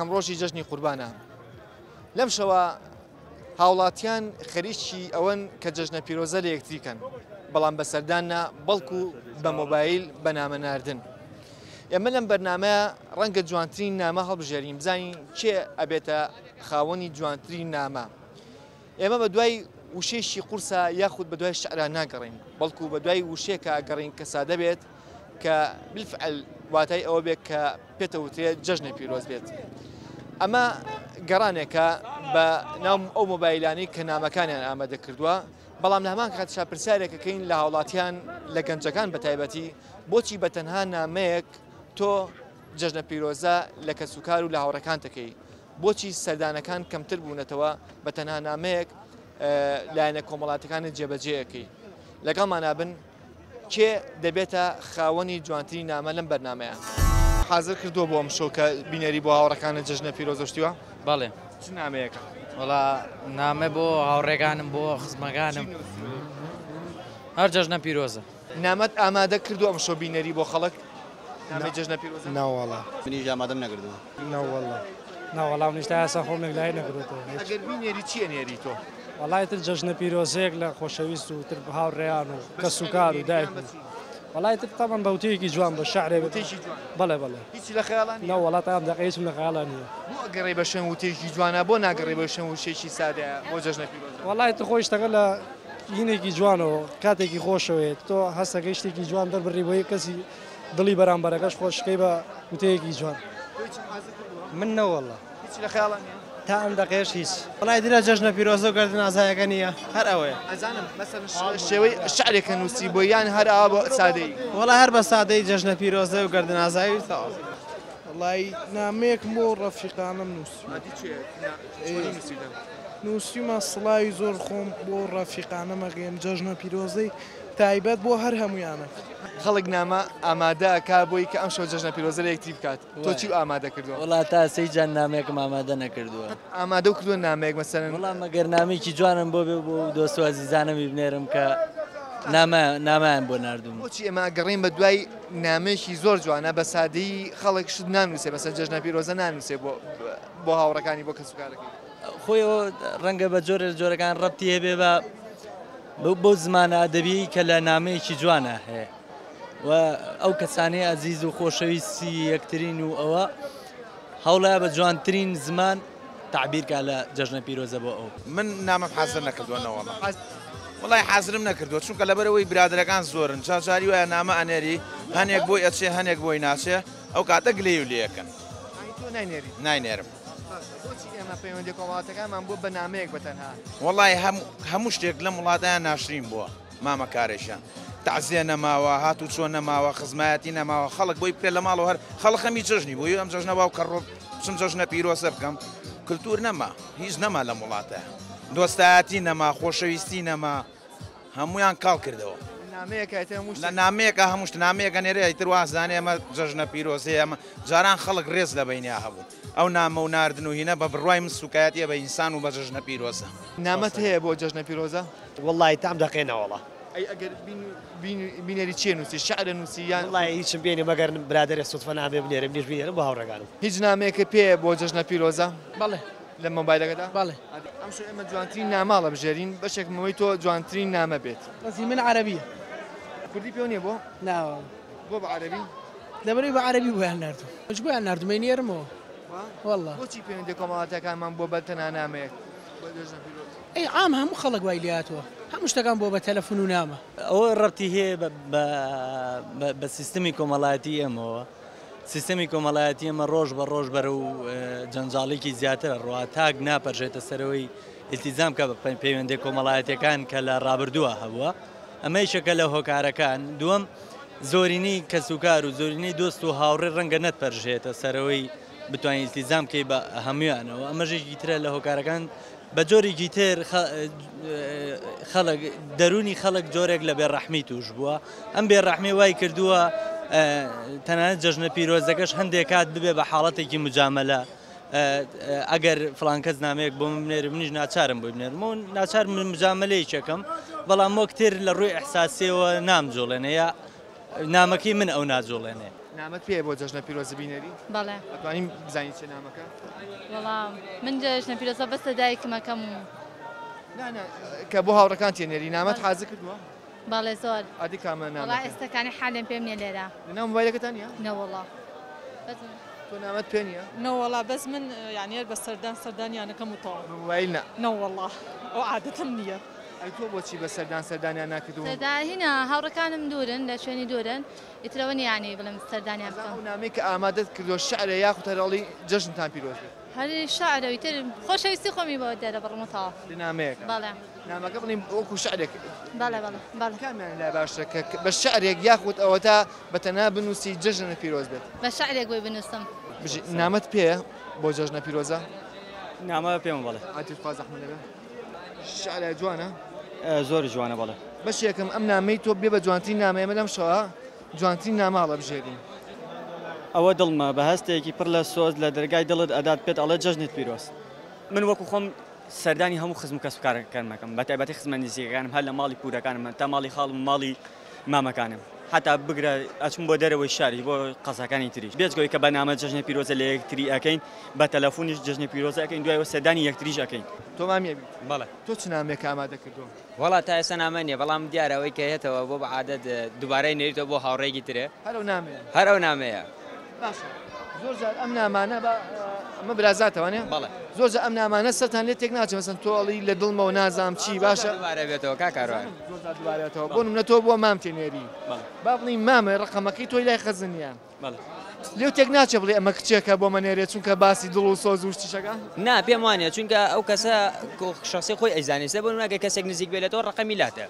یەکەم ڕۆژی جەژنی قوربانە. لەم شەوە هاوڵاتیان خەریکی ئەوەن کە جەژنە پیرۆزە لە یەکتریکەن، بەڵام بەسەردانە بەڵکو بە مۆبایل بە نامە ناردن. ئێمە لەم بەرنامەیە ڕەنگە جوانترین نامە هەڵبژێریم، بزانین کێ ئەبێتە خاوەنی جوانترین نامە. ئێمە بە دوای وشەیەکی قورسە یاخود بە دوای شعرا ناگەڕین، بەڵکو بە دوای وشەیەکە ئەگەڕین کە سادە بێت، کە بالفعل واتای ئەوە بێت کە پێتەوترێت جەژنە پیرۆز بێت. ئەمە گەڕانێکە بە ناو ئەو مۆبایلانی کە نامەکانیان ئامادە کردووە، بەڵام لە هەمان کاتشا پرسیارێکەکەین لە هاوڵاتیان لە گەنجەکان بە تایبەتی بۆچی بە تەنها نامەیەک تۆ جەژنە پیرۆزە لە کەسوکار و لە هاوڕەکان دەکەی، بۆچی سەردانەکان کەمتر بوونەتەوە بە تەنها نامەیەک لایەنە کۆمەڵاتەکانی جێبەجێیەکەی. لەگەڵمان نابن کێ دەبێتە خاوەنی جوانترین نامە لەم بەرنامەیە. حاضر کردووە بۆ ئەم شۆ کە بینەری بۆ هاوڕەکانە جەژنە پیرۆزەشتیوە؟ بەڵێ. چ نامەیەکە؟ وڵا نامە بۆ هاوڕێگانم بۆ خزمەکانم هەر جەژنە پیرۆزە. نامەت ئامادە کردو ئەم شۆ بینەری بۆ خەڵک؟ نامەی جەژنە پیرۆزە؟ ناوەڵا منیش ئامادەم نەکردووە. ناوەڵا ناوەڵام نیشتا ئاسا خۆم لای نەکردێتەوە. ئەگەر بینێری چییە نێری تۆ؟ وەڵای تر جەژنە پیرۆزەیەک لە خۆشەویست و تر هاوڕێیان و کەسوکار و دایک وەڵای تر تەمەن بەوتەیەکی جوان بە شەعرێ وتەیەکی جوان. بەڵێ بەڵێ. هیچی لە خەیاڵان نییە؟ ناوەڵا تا ئەم دەقەیەکم لە خەیاڵان نییە. بۆ ئەگەڕێ بە شەم وتەیەکی جوانە، بۆ ناگەڕێ بە شەم وشەیەکی سادەیە بۆ جەژنە پیرۆزە؟ وەڵای تر خۆی شتەکە لە ینێکی جوانەوە کاتێکی خۆشەوەیت تۆ هەستەکەی شتێکی جوان دەربڕی بۆ کەسی دڵی بەرامبەرەکەش خۆشکەی بە وتەیەکی جوان. من نەوەڵا هیچی لە خەیاڵان نییە؟ تا ئەم دەقەیەش هیچ. وەڵای درە جەژنە پیرۆزە و گەردن ئازایەکە نییە، هەر ئەوەیە. ئەزانم مەسەڵەن شێوەی شعرێکە نووسی بۆ یان هەر ئاوا بۆ سادەی؟ وەڵای هەر بە سادەی جەژنە پیرۆزە و گەردن ئازایی تەواو. وڵای نامەیەکم بۆ ڕەفیقانم نووسی. نووسیمە سڵاوی زۆر خۆم بۆ ڕەفیقانەمەگەیم جەژنە پیرۆزەی تایبەت بۆ هەر هەمویانە. خەڵک نامە ئامادەکە بۆی کە ئەم شەو جەژنە پیرۆزە لە یەکتری بکات. تۆ چی ئامادە کردووە؟ وڵا تا سەی جان نامێکم ئامادە نەکردووە. ئامادە و کردووە نامەیەک مەسەلەن؟ وڵام مەگەر نامێکی جوانم بۆ بێ بۆ دۆست و عەزیزانەمی بنێرم کە نامەیان بۆ ناردوم. بۆچی ئێمە گەڕین بە دوای نامێکی زۆر جوانە بە سادەی خەڵک شت نانووسێ بەسەر جەژنە پیرۆزە نانووسێ بۆ هاوڕەکانی بۆ کەسوکارەکەی؟ خۆی ڕەنگە بە جۆرەکان ڕەبتی هەبێ بۆ زمانە ئەدەبی کە لە نامەیەکی جوانە هەیە و ئەو کەسانەی ئەزیز و خۆشەویستی یەکترین و ئەوە هەوڵە بە جوانترین زمان تعبیرکە لە جەژنە پیرۆزە بۆ ئەو. من نامەم حازر نەکردووە نەوەڵا. وڵای حازرم نەکردووە چونکە لەبەرەوەی برادەرەکان زۆرن جاری وایە نامە ئەنێری هەنێک بۆی ئەچێ هەنێک بۆی ناچێ ئەو کاتە گلێ و لێەکەن. ناینێرم. پەیوەندی کۆمەڵاتەکانمان بۆ بە نامەیەک بەتەنها؟ وەڵای هەموو شتێک لە وڵاتیان ناشرین بووە مامە کارێکیان. تعزیە نەماوە، هاتوو چۆن نەماوە، خزمایەتی نەماوە، خەڵک بۆی بکرێت لە ماڵەوە هەر خەڵک هەمی جەژنی بووی ئەم جەژنە باو کەڕۆ چم جەژنە پیرۆزە بکەم. کلتور نەما، هیچ نەما لە وڵاتە. دۆستایەتی نەما، خۆشەویستی نەما، هەمویان کاڵ کردەوە. لە نامەیەکە هەموو شت نامەیەکە نێرێ ئیتر وازانێ ئەمە جەژنە پیرۆزەیە ئەمە جاران خەڵک ڕێز لە بەینیا هەبوو. ئەو نامە و ناردن و هینە بە بڕوای من سوکایەتیە بە ئینسان و بە جەژنە پیرۆزە. نامەت هەیە بۆ جەژنە پیرۆزە؟ وەڵای تام دەقێنەوەڵا. ئەی ئەگەر بینەری چیە نووسی؟ شعرە نووسی یان؟ وەڵای هیچم بێنێ مەگەر برادەرێ سوتفە نابێ بنێرم نیش بینێرم بۆ هاوڕێگانم. هیچ نامەیەکە پێیە بۆ جەژنە پیرۆزە؟ بەڵێ. لە مۆبایلەکەدا؟ بەڵێ. ئەم شو ئێمە جوانترین ناماڵە بژێرین بەشێکمەوەی تۆ جوانترین نامە بێت. بەسی من عەرەبیە. کوردی پێ نییە بۆ؟ ناوە. بۆ بە عەرەبی؟ لەبەرەوەی بە عەرەبی بۆیان ناردوم. بۆیان ناردومەی نێرمەوە. والله. بۆچی پەیوەندی کۆمەڵاتەکانمان بۆ بە تەنها نامەیەک؟ ئەی عام هەموو خەڵک وای لاتوە. هەموو شتەکان بۆ بە تەلەفۆن و نامە. ئەوە ڕەبتی هەیە بە سیستەمی کۆمەڵایەتی ئێمەوە. سیستەمی کۆمەڵایەتی ئێمە ڕۆژ بە ڕۆژ بەرە و جەنجاڵێکی زیاترە ڕوا تاک ناپەرژێتە سەرەوەی ئیلتیزام کە پەیوەندی کۆمەڵایەتیەکان کە لە ڕابردووە هەبووە. ئەمە یەکێکە لە هۆکارەکان. دووەم زۆرینەی کەسوکار و زۆرینەی دۆست و هاوڕێ ڕەنگە نەتپەرژێتە سەرەوەی بتوانین ئیلتیزام کەی بە هەمویانەوە. ئەمەژێکی ترە لە هۆکارەکان بە جۆرێکی تر دەرونی خەڵک جۆرێک لە بێڕەحمی توش بووە. ئەم بێڕەحمی وای کردووە تەنانەت جەژنە پیرۆزەکەش هەندێک کات ببێ بە حاڵەتێکی مجامەلە. ئەگەر فڵان کەس نامەیەک بۆ بنێرم منیش ناچارم بۆی بنێرم و ناچار مجامەلەیەکەکەم بەڵام وەکتر لە ڕووی ئەحساسیەوە نامجۆڵێنێ یا نامەکەی من ئەو ناجۆڵێنێ نامەت پێ بۆ جەژنە پیرۆزە بینەری بەڵێ ئەتوانین بزانین چێ نامەکە وەڵام من جەژنە پیرۆزە بەستە دایکمەکەم و کە بۆ هاوڕەکان تێنێری نامەت حازر کردووە بەڵێ زۆر ئادی کامە وڵا نامەکە ئێستاکانی حالێن پێم نیە لێرە لەناو مۆبایلەکەتان نیە نەوەڵا تۆ نامەت پێ نییە نەوەڵا بەس من یانیێر بە سەردانیانەکەم و تاڵ مۆبایل نە نەوەڵا ئەو عادەتم نییە ئەی تۆ بۆچی بە سەردانیان ناکردووە سەردا هینە هاوڕەکانم دوورن لە شوێنی دوورن ئیترەوە نیانی بڵم سەردانیان بکەم ئەو نامەی کە ئامادەت کردووە شعرە یاخود هەرڵی جەژنتان پیرۆز بێت هەری شعرەوەی تر خۆشەویستی خۆمی بۆ دەرە بڕمەتەوە لە نامەیەکە بەڵێ نامەکە بڵین وەکو شعرێک بەڵێ بەڵێ بەڵێ کامیان لا باشە کە بە شعرێک یاخود ئەوە تا بەتەنها بنووسی جەژنە پیرۆز بێت بە شعرێک بۆی بنووسم نامەت پێە بۆ جەژنە پیرۆزە نامە پێم بڵێ ئاتی خواز ئەحمەد لەبێ شعرە جوانە زۆر جوانە بڵێ بەش یەکەم ئەم نامەی تۆ بێ بە جوانترین نامەیە مەدەم شەوە جوانترین ناماڵە بژێرین ئەوە دڵمە بە هەستێکی پڕ لە سۆز لە دەرگای دڵت ئەدات پێت ئەڵە جەژنت پیرۆز من وەکو خۆم سەردانی هەموو خزم و کەسبکارەکانمەکەم بە تایبەتی خزمە نزیکەکانم هەر لە ماڵی پورەکانم تا ماڵی خاڵم و ماڵی مامەکانم حتا بگرە ئەچم بۆ دەرەوەی شاری بۆ قەزەکانی تریش بێجگەوەی کە بە نامە جەژنە پیرۆزە لە یەکتری ئەەکەین بە تەلەفۆنیش جەژنە پیرۆزە ئەەکەین دوایەوە سەردانی یەکتریش ئەەکەین تۆ مامیە بەڵێ تۆ چ نامێک ئامادە کردووە وڵات تا ئێستا نامە نیە بەڵام دیارەوەی کە هێتەوە بۆ بە عادەت دووبارەی نێریتەوە بۆ هاوڕێکی ترێ هەرو نامەیە هەر ئەو نامەیە باشە زۆر جار ئەم نامانە بە ئەمە برازاتەوەنێ بەڵێ زۆر جار ئەم نامانە سەرتان لێ تێک ناچێت مەسەن تۆڵی لە دڵمەوە نازام چی باشە دووبارە بێتەوە کاکاروان زۆر جار دووبارێتەوە بۆ نمونە تۆ بۆ مام تێنێری با بڵین مامە ڕقەمەکەی تۆی لای خەزنیە لێو تێک ناچێ بڵێ ئەمە کچێکە بۆ منێرێت چونکە باسی دڵ و سۆز و شتیشەکە نا پێم وانە چونکە ئەو کەسە شخصی خۆی ئەیزانێت بۆ ناگە کەسێک نزیک بێتەوە ڕقەمی لاتە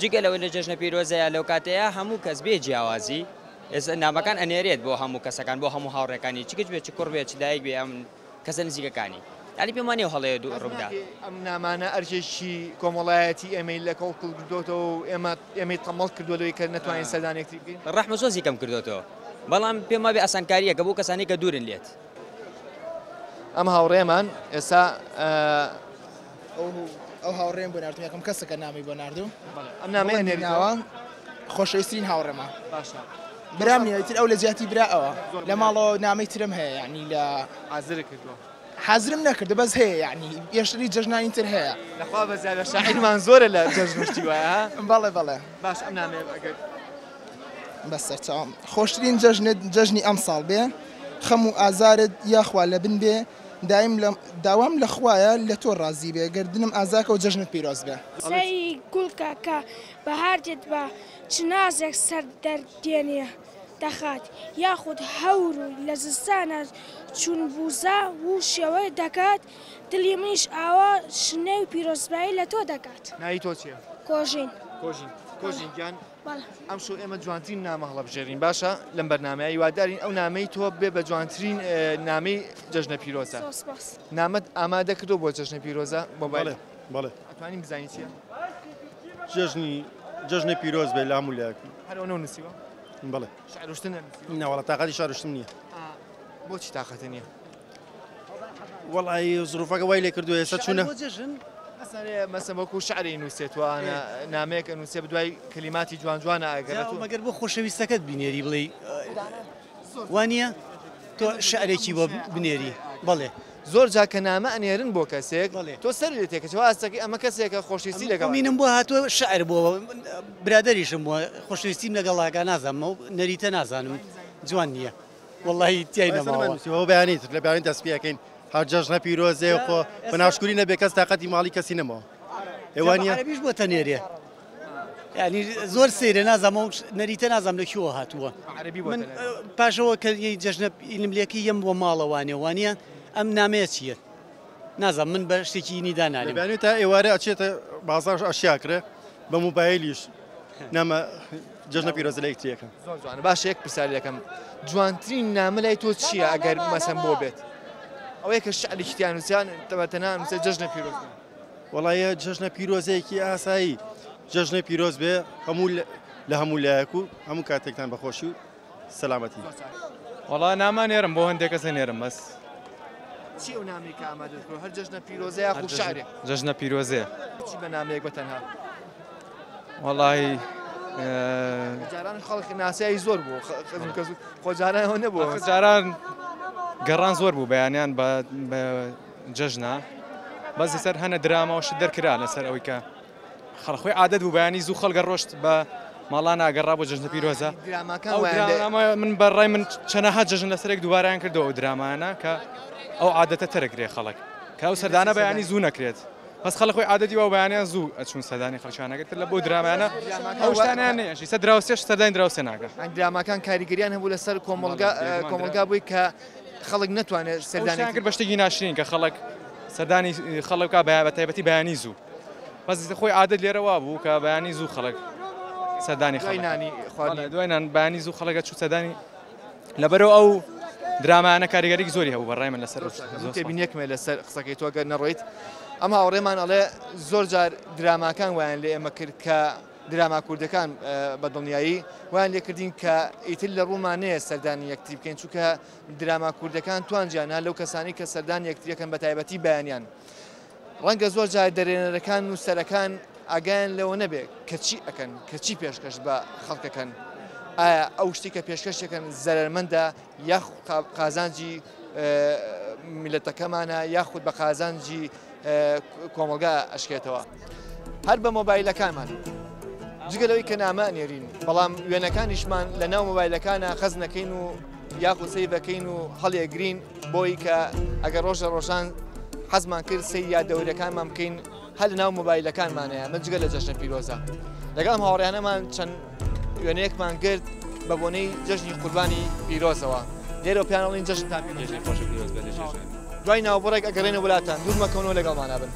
جگە لەوەی لە جەژنە پیرۆزەیە لەو کاتەیە هەموو کەس بێ جیاوازی نامەکان ئەنێرێت بۆ هەموو کەسەکان بۆ هەموو هاوڕێکانی چکت بێت چ کوڕ بێت چ دایک بێ ئەم کەسە نزیکەکانی علی پێم وانێ هەڵەیە دوو ڕوودا ئەم نامانە ئەرکێکی کۆمەڵایەتی ئێمەی لە کۆڵ کردوتەوە و ئێمەی تەمەڵ کردوەوەی کە نەتوانین سەردانێکتی بکەین ڕەحمە زۆزی کەم کردوتەوە بەڵام پێم وابێ ئاسانکاریەکە بۆ کەسانی کە دوورن لێت ئەم هاوڕێمان ئێستا ئەو هاوڕێم بۆ نردوو یەکەم کەسەکە نامی بۆ نردوو ئەم نامەیە نێریاوە خۆشەویسترین هاوڕێمە باشە برام نیە تر ئەو لە زیاتی براەوە لە ماڵەوە نامەی ترم هەیە یعنی لە حازر کردووە حازرم نەکردە بەس هەیە یعنی پێشتری جەژنانی تر هەیە لەخوا بەزیادە شاعیرمان زۆرە لە جەژنشتی وایە بەڵێ بەڵێ باش ئەم نامەیە ئەگەر بەسەرچاوم خۆشترین جەژنی ئەم ساڵ بێ خەم و ئازارت یاخوا لە بن بێ داوام لە خوایە لە تۆ ڕازی بێ گردنم ئازاکە و جەژنت پیرۆز بێ سەی گوڵکە کە بەهاردێت بە چنازێک سەر دەردێنێ دەخات یاخود هەور و لە زستانە چون بوزە و شێوەی دەکات دڵی منیش ئاوا شنێ و پیرۆزبایی لە تۆ دەکات ناوی تۆ چییە؟ کۆژین کۆژین گیان ئەم شو ئێمە جوانترین نامە هەڵە بژێرین باشە لەم بەرنامەیە هیوادارین ئەو نامەی تۆ بێ بە جوانترین نامەی جەژنە پیرۆزە نامەت ئامادە کردو بۆ جەژنە پیرۆزە مۆبایل بەڵێ ئەتوانین بزانین چییە؟ جەژنی پیرۆز بێ لە هەموو لایەک هەرەوە نووسیوە؟ بەڵێ شعرشتن ناوەڵە تاقەتی شارشتم نییە بۆچی تااقەتە نییە؟ وەڵی زروفەکە وای لێ کردو ێستا چوونە مەسە وەکو شعری نووسێتوانە نامەیەک نووسێ بدوای کللیماتی جوان جوانە ئەگەرێت مەگەر بۆ خۆشەویستەکەت بینێری بڵێ وانە تۆ شعرێکی بۆ بنێری بڵێ زۆر جا کە نامە ئەنێرن بۆ کەسێک تۆ سەر لێ تێکەوە ئاستەکەی ئەمە کەسێکە خۆشویستی لەگەڵ مینم بۆ هاتووە شعر بۆ برادریشم بووە خۆشویستیم لەگەڵاکە نازانمە و نەریتە نازانم جوان نییە وڵی تیای نەماوە بەیانیت لە بیانی دەستپیەکەین هەر جەژنە پیرۆزێ خۆ بەناشکوری نەبێ کەس تااقەتی ماڵی کەسی نەمەوە ئێوانە بیش بۆ تەنێرێ ینی زۆر سێرە نازانمە نەریتە نازانم لە کیوە هاتووە من پاشەوە کە جەژنە ئیلملێکی یەم بۆ ماڵەوانێ وانە ئەم نامەیە چییە؟ نازانم من بە شتێکی نیدانانی بەیانی تا ئێوارە ئەچێتە بازار ئەشیاکرێ بە موبایلیش نامە جەژنە پیرۆزە لە یەکتریەکە زۆر جوانە باش یەک پرسیاری دەکەم جوانترین نامە لای تۆ چییە ئەگەر مەسەن بۆ بێت؟ ئەوەیە کە شعری شتیان نووسیان تەبەتەنان نووسێ جەژنە پیرۆز وەڵایە جەژنە پیرۆزەیەکی ئاسایی جەژنە پیرۆز بێ هەموو لە هەموو لایەک و هەموو کاتێکتان بەخۆشی و سەلامەتی وەڵا نامانێرم بۆ هەندێک کەسە نێرم بەس چی ئەو نامی کە ئامادە کردووە هەر جەژنە پیرۆزەیە خوب شعرێک جەژنە پیرۆزێ چی بە نامەیەک بەتەنها وەڵی جاران خەڵکی ناسایی زۆر بوو خۆجاران ئەوە نەبوو جاران گەڕان زۆر بوو بەیانیان بە جەژنا بەس لەسەر هەنە درامەوەش دەرکرا لەسەر ئەوەی کە خەڵخۆی عادەت بوو بەیانی زوو خەڵگە ڕۆشت بە ماڵان ناگەڕا بۆ جەژنە پیرۆزە من بەڕای من چەنەها جەژن لەسەرێک دووبارەیان کردەوە ئەو درامانە کە ئەو عادەتە تەرەگرێ خەڵک کە ئەو سەردانە بەیانی زوو نەکرێت بەس خەڵخۆی عادەتی وە بەیانیان زوو ئەچون سەردانی خەڵکیانەکەت لە بۆ درامانە ئەو شتانیان نەیەشی سەر دراوسێش سەردانی دراوسێ ناکە درامەکان کاریگەریان هەبوو لەسەر کۆمەلگا بووی کە خەڵک نەتوانێت سەردانی کرد بە شتێکی ناشرین کە خەڵک سەردانی خەڵکا بە تایبەتی بەیانی زوو بەس خۆی عادەت لێرەوا بوو کە بەیانی زوو خەڵک سەردانی دوایان بەیانی زوو خەڵکە چوو سەردانی لەبەرەوە ئەو درامانە کاریگەری زۆری هەبوو بەڕای من لەسەر تێبینێکمە لەسەر قسەکەی تۆ گەر نەڕۆیت ئەم هاوڕێمان ئەڵێ زۆر جار دراماکان وایان لێ ئێمە کرد کە دراما کوردەکان بە دڵنیایی وایان لێکردین کە ئیتر لە ڕوومانەیە سەردانی یەکتری بکەین چونکە دراما کوردەکان توانجیانە لەو کەسانی کە سەردانی یەکتریەکەن بە تایبەتی بەیانیان ڕەنگە زۆر جار دەرێنەرەکان و سەرەکان ئاگایان لەوە نەبێت کە چی ئەکەن کە چی پێشکەش بە خەڵکەکەن ئایا ئەو شتی کە پێشکەشەکەن زەرمەندە یاخود قازانجی میلەتەکەمانە یاخود بە قازانجی کۆمەلگا ئەشکێتەوە هەر بە مۆبایلەکانمان جگەلەوەی کە نامانێرین بەڵام وێنەکانیشمان لە ناو مۆبایلەکانە خەز نەکەین و یاخود سەیڤەکەین و هەڵێگرین بۆی کە ئەگەر ڕۆژە ڕۆژان حەزمان کرد سەی یا دەورەکانمان بکەین هەر لە ناو مۆبایلەکانمانەیە من جگە لە جەژنە پیرۆزە لەگەڵ هاوڕێیانەمان چەند وێنەیەکمان کرد بە بۆنەی جەژنی قوربانی پیرۆزەوە لێرە پیانەڵین جەژن تا دوای ناوبڕێک ئەگەڕێنە وڵاتان دوور مەکەونەوە لەگەڵمانە بن